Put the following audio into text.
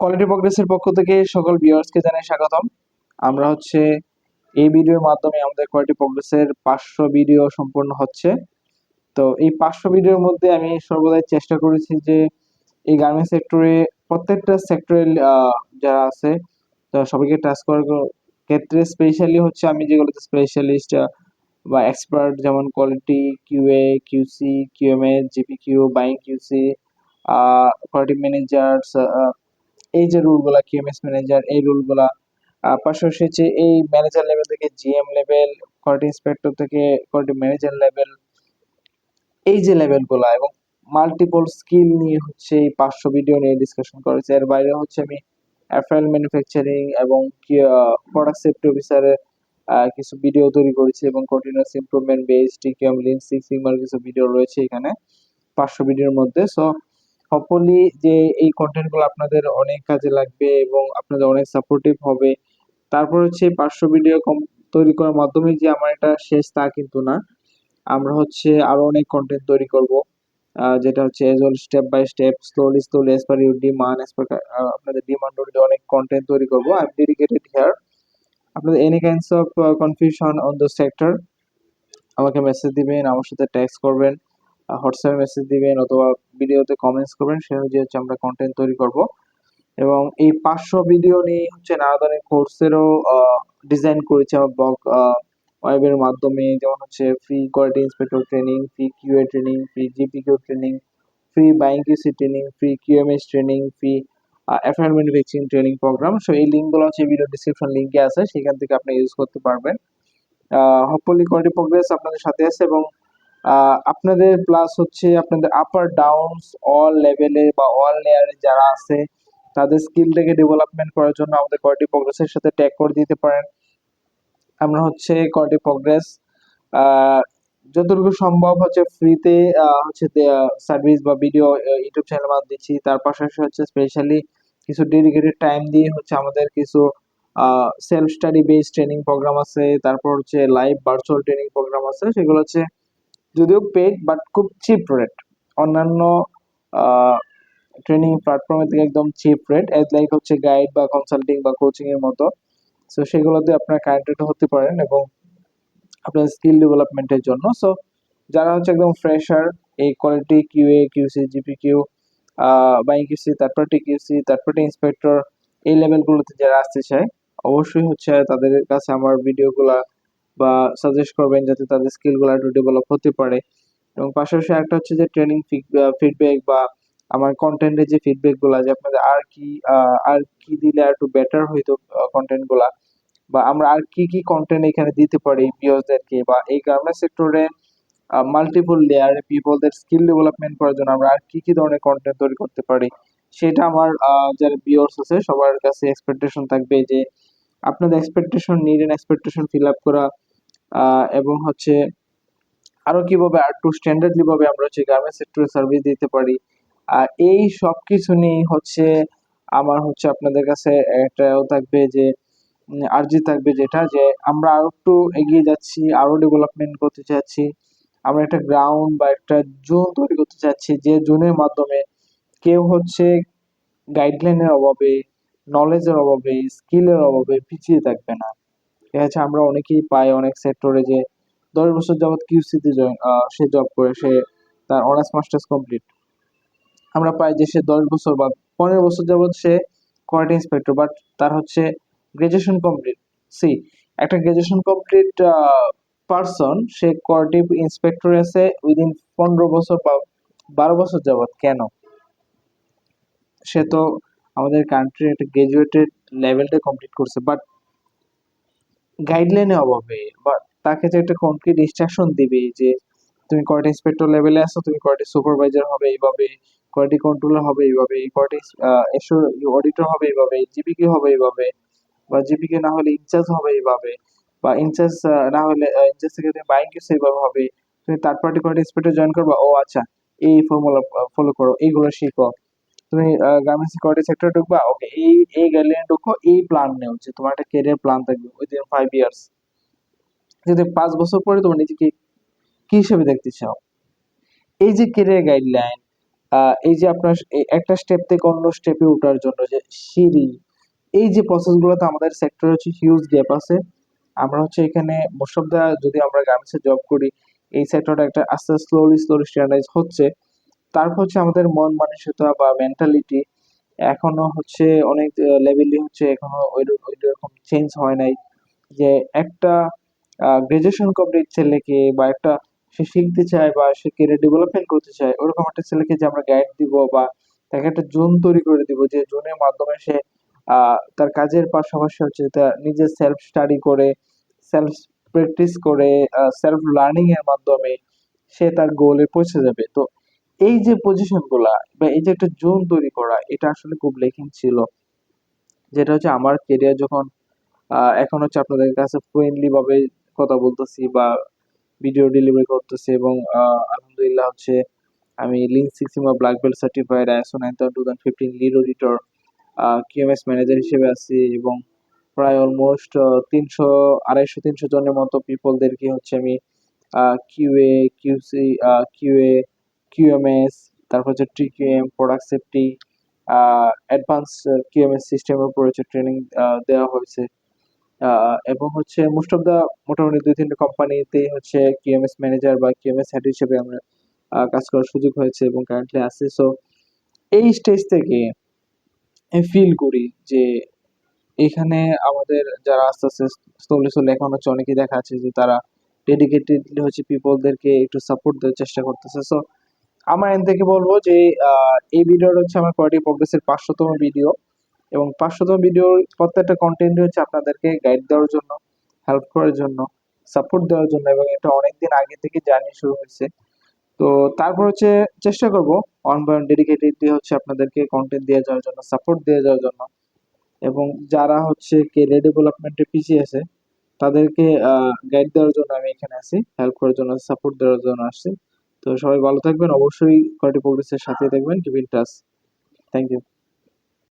Quality প্রোগ্রেসের পক্ষ থেকে সকল ভিউয়ার্সকে জানাই স্বাগতম। আমরা হচ্ছে এই ভিডিওর মাধ্যমে আমাদের কোয়ালিটি প্রোগ্রেসের 500 ভিডিও সম্পূর্ণ হচ্ছে। তো এই 500 ভিডিওর মধ্যে আমি সর্বদাই চেষ্টা করেছি যে এই গার্মেন্টস সেক্টরে প্রত্যেকটা সেক্টরে যারা আছে সবাইকে টাচ করার ক্ষেত্রে স্পেশালি হচ্ছে আমি যেগুলোতে স্পেশালিস্ট বা এক্সপার্ট, যেমন quality, QA, QC, QMS, GPQ, buying QC, quality managers, এই যে রুলগুলা, কিউএমএস ম্যানেজার, এই রুলগুলা, পাশাপাশি হচ্ছে এই ম্যানেজার লেভেল থেকে জিএম লেভেল, কোয়ালিটি ইন্সপেক্টর থেকে কোয়ালিটি ম্যানেজার লেভেল, এই যে লেভেলগুলা এবং মাল্টিপল স্কিল নিয়ে হচ্ছে এই 500 ভিডিও নিয়ে ডিসকাশন করেছে। এর বাইরে হচ্ছে আমি অ্যাপারেল ম্যানুফ্যাকচারিং এবং প্রোডাক্ট সেফটি অফিসারের কিছু ভিডিও তৈরি করেছি এবং continuous improvement based TQM lean six সিগমার কিছু ভিডিও রয়েছে এখানে 500 ভিডিওর মধ্যে। সো হোপফুলি যে এই কন্টেন্ট গুলো আপনাদের অনেক কাজে লাগবে এবং আপনাদের অনেক সাপোর্টিভ হবে। তারপর হচ্ছে 500 ভিডিও তৈরি করার মাধ্যমে যে আমার এটা শেষ তা কিন্তু না, আমরা হচ্ছে আরো অনেক কন্টেন্ট তৈরি করব, যেটা হচ্ছে as well step by step, slowly slowly as per your demand, as per আপনাদের ডিমান্ড অনুযায়ী অনেক কন্টেন্ট তৈরি করব। I am dedicated here. আপনাদের any kinds of confusion on the sector আমাকে মেসেজ দিবেন, আমার সাথে টেক্সট করবেন, হোয়াটসঅ্যাপে মেসেজ দিবেন অথবা ভিডিওতে কমেন্টস করবেন, সে অনুযায়ী হচ্ছে আমরা কন্টেন্ট তৈরি করব। এবং এই 500 ভিডিও নিয়ে হচ্ছে নানা ধরনের কোর্সেরও ডিজাইন করেছি আমার ব্লগ ওয়েবের মাধ্যমে, যেমন হচ্ছে free quality inspector training, free QA training, free GPQ training, free buying QC training, free QMS training, free FIR manufacturing training program. So এই লিঙ্কগুলো হচ্ছে ভিডিও ডিসক্রিপশন লিঙ্কে আছে, সেখান থেকে আপনি ইউজ করতে পারবেন। হোপফুলি কোয়ালিটি প্রোগ্রেস আপনাদের সাথে আছে এবং আপনাদের প্লাস হচ্ছে আপনাদের আপার ডাউনস অল লেভেলে বা অল লেয়ারে যারা আছে তাদের স্কিলটাকে ডেভেলপমেন্ট করার জন্য আমাদের কোয়ালিটি প্রোগ্রেসের সাথে ট্যাগ করে দিতে পারেন। আমরা হচ্ছে কোয়ালিটি প্রোগ্রেস যতটুকু সম্ভব হচ্ছে ফ্রিতে হচ্ছে সার্ভিস বা ভিডিও ইউটিউব চ্যানেল মাধ্যমে দিচ্ছি। তার পাশাপাশি হচ্ছে স্পেশালি কিছু ডেডিকেটেড টাইম দিয়ে হচ্ছে আমাদের কিছু self study based training program আছে, তারপর হচ্ছে লাইভ ভার্চুয়াল ট্রেনিং প্রোগ্রাম আছে, সেগুলো হচ্ছে যদিও পেড বাট খুব চিপ রেট, অন্যান্য ট্রেনিং প্ল্যাটফর্মের থেকে একদম চিপ রেট, এজ লাইক হচ্ছে গাইড বা কনসাল্টিং বা কোচিং এর মতো। সো সেগুলোতে আপনারা কানেক্টেড হতে পারেন এবং আপনার স্কিল ডেভেলপমেন্টের জন্য। সো যারা হচ্ছে একদম ফ্রেশার এই কোয়ালিটি কিউএ কিউসি জিপিকিউ বা QC third party QC third party inspector এই লেভেলগুলোতে যারা আসতে চায়, অবশ্যই হচ্ছে তাদের কাছে আমার ভিডিওগুলা বা সাজেস্ট করবেন যাতে তাদের স্কিলগুলো একটু ডেভেলপ হতে পারে। এবং পাশাপাশি একটা হচ্ছে যে ট্রেনিং ফিডব্যাক বা আমার কন্টেন্টের যে ফিডব্যাক গুলা, যে আপনাদের আর কি দিলে আর একটু বেটার হইতো কন্টেন্ট গুলা, বা আমরা আর কি কি কন্টেন্ট এখানে দিতে পারি ভিউয়ারদেরকে, বা এই গার্মেন্টস সেক্টরে মাল্টিপল লেয়ারে পিপলদের স্কিল ডেভেলপমেন্ট করার জন্য আমরা আর কি কি ধরনের কন্টেন্ট তৈরি করতে পারি, সেটা আমার যারা ভিউয়ার্স আছে সবার কাছে এক্সপেকটেশন থাকবে যে আপনাদের expectation need and expectation fill up করা, এবং হচ্ছে আরো কিভাবে আর একটু স্ট্যান্ডার্ডলি ভাবে আমরা হচ্ছে গার্মেন্টস সেক্টরে সার্ভিস দিতে পারি। আর এই সব কিছু নিয়ে হচ্ছে আমার হচ্ছে আপনাদের কাছে একটাও থাকবে যে আর্জি থাকবে, যেটা যে আমরা আরো একটু এগিয়ে যাচ্ছি, আরো ডেভেলপমেন্ট করতে চাচ্ছি। আমরা একটা গ্রাউন্ড বা একটা জোন তৈরি করতে চাচ্ছি, যে জোনের মাধ্যমে কেউ হচ্ছে গাইডলাইনের অভাবে, নলেজের অভাবে, স্কিলের অভাবে পিছিয়ে থাকবে না। ঠিক আছে, আমরা অনেকেই পাই অনেক সেক্টরে যে 10 বছর যাবত কিউসিতে সে জব করে, সে তার অনার্স মাস্টার্স কমপ্লিট। আমরা পাই যে সে 10 বছর বা 15 বছর যাবত সে কোয়ালিটি ইন্সপেক্টর, বাট তার হচ্ছে গ্রাজুয়েশন কমপ্লিট। সি, একটা গ্রাজুয়েশন কমপ্লিট পারসন সে কোয়ালিটি ইন্সপেক্টর আছে উইদিন 15 বছর বা 12 বছর যাবত। কেন? সে তো আমাদের কান্ট্রির একটা গ্রাজুয়েটেড লেভেলটা কমপ্লিট করছে, বাট গাইডলাইনের অভাবে বা তাকে যে একটা কনক্রিট ইনস্ট্রাকশন দিবে যে তুমি কোয়ালিটি ইন্সপেক্টর লেভেলে আসো, তুমি কোয়ালিটি সুপারভাইজার হবে এইভাবে, কোয়ালিটি কন্ট্রোলার হবে এইভাবে, কোয়ালিটি অডিটর হবে এইভাবে, জিপিকে হবে এইভাবে, বা জিপিকে না হলে ইনচার্জ হবে এইভাবে, বা ইনচার্জ না হলে ইনচার্জ থেকে তুমি বাইং কিউসি এইভাবে হবে, তুমি third party quality inspector join করবা, ও আচ্ছা এই ফর্মুলা ফলো করো, এইগুলো শিখো। তুমি গার্মেন্টস কোয়ালিটি সেক্টরে ঢুকবা, ওকে এই গাইডলাইনে ঢুকো, এই প্ল্যান নেও যে তোমার একটা ক্যারিয়ার প্ল্যান থাকবে উইদিন 5 ইয়ার্স। যদি 5 বছর পরে তোমার নিজেকে কি হিসেবে দেখতে চাও, এই যে ক্যারিয়ার গাইডলাইন, এই যে আপনার একটা স্টেপ থেকে অন্য স্টেপে ওঠার জন্য যে সিঁড়ি, এই যে প্রসেস গুলোতে আমাদের সেক্টরে হচ্ছে হিউজ গ্যাপ আছে। আমরা হচ্ছে এখানে মোস্ট অফ দা, যদি আমরা গার্মেন্টসে জব করি, এই সেক্টরটা একটা আস্তে স্লোলি স্লোলি স্ট্যান্ডার্ডাইজ হচ্ছে। তারপর হচ্ছে আমাদের মন মানসিকতা বা মেন্টালিটি এখনো হচ্ছে অনেক লেভেলই হচ্ছে এখনো ওই রকম চেঞ্জ হয় নাই। যে একটা গ্রাজুয়েশন কমপ্লিট ছেলেকে বা একটা সে শিখতে চায় বা সে কেরিয়ার ডেভেলপমেন্ট করতে চায়, ওরকম একটা ছেলেকে যে আমরা গাইড দিব বা তাকে একটা জোন তৈরি করে দিব, যে জোনের মাধ্যমে সে তার কাজের পাশাপাশি হচ্ছে তার নিজের সেলফ স্টাডি করে, সেলফ প্র্যাকটিস করে, সেলফ লার্নিং এর মাধ্যমে সে তার গোলে পৌঁছে যাবে। তো এই যে পজিশন গুলা বা এই যে একটা জোন তৈরি করা, এটা আসলে খুব লেকিং ছিল। যেটা হচ্ছে আমার কেরিয়ার যখন এখন হচ্ছে আপনাদের কাছে ফ্লুয়েন্টলি ভাবে কথা বলতেছি বা ভিডিও ডেলিভারি করতেছি, এবং আলহামদুলিল্লাহ হচ্ছে আমি lean six sigma black belt certified, ISO 9015 lead auditor, QMS manager হিসেবে আছি, এবং প্রায় অলমোস্ট 300 250 300 জনের মতো পিপলদেরকে হচ্ছে আমি কিউএ কিউসি কিউএ কিউএমএস, তারপর হচ্ছে TQM product safety, advance QMS সিস্টেমের উপর হচ্ছে ট্রেনিং দেওয়া হয়েছে। এবং হচ্ছে মোস্ট অফ দা মোটামুটি 2-3টে কোম্পানিতে হচ্ছে কিউএমএস ম্যানেজার বা কিউএমএস হেড হিসেবে আমরা কাজ করার সুযোগ হয়েছে এবং কারেন্টলি আছি। সো এই স্টেজ থেকে আমি ফিল করি যে এখানে আমাদের যারা আস্তে আস্তে স্লোলি স্লোলি এখন হচ্ছে অনেকেই দেখা যাচ্ছে যে তারা ডেডিকেটেডলি হচ্ছে পিপলদেরকে একটু সাপোর্ট দেওয়ার চেষ্টা করতেছে। সো আমার এন থেকে বলবো যে এই ভিডিওটা হচ্ছে আমার কোয়ালিটি প্রোগ্রেসের 500তম ভিডিও, এবং 500তম ভিডিওর প্রত্যেকটা কন্টেন্ট হচ্ছে আপনাদেরকে গাইড দেওয়ার জন্য, হেল্প করার জন্য, সাপোর্ট দেওয়ার জন্য, এবং এটা অনেকদিন আগে থেকে জার্নি শুরু হয়েছে। তো তারপর হচ্ছে চেষ্টা করব অন ডেডিকেটেডলি হচ্ছে আপনাদেরকে কন্টেন্ট দিয়ে যাওয়ার জন্য, সাপোর্ট দিয়ে যাওয়ার জন্য, এবং যারা হচ্ছে কেরিয়ার ডেভেলপমেন্টে পিছিয়ে আছে তাদেরকে গাইড দেওয়ার জন্য আমি এখানে আছি, হেল্প করার জন্য, সাপোর্ট দেওয়ার জন্য আসছি। তো সবাই ভালো থাকবেন, অবশ্যই কোয়ালিটি প্রোগ্রেসের সাথে থাকবেন, keep in touch. Thank you.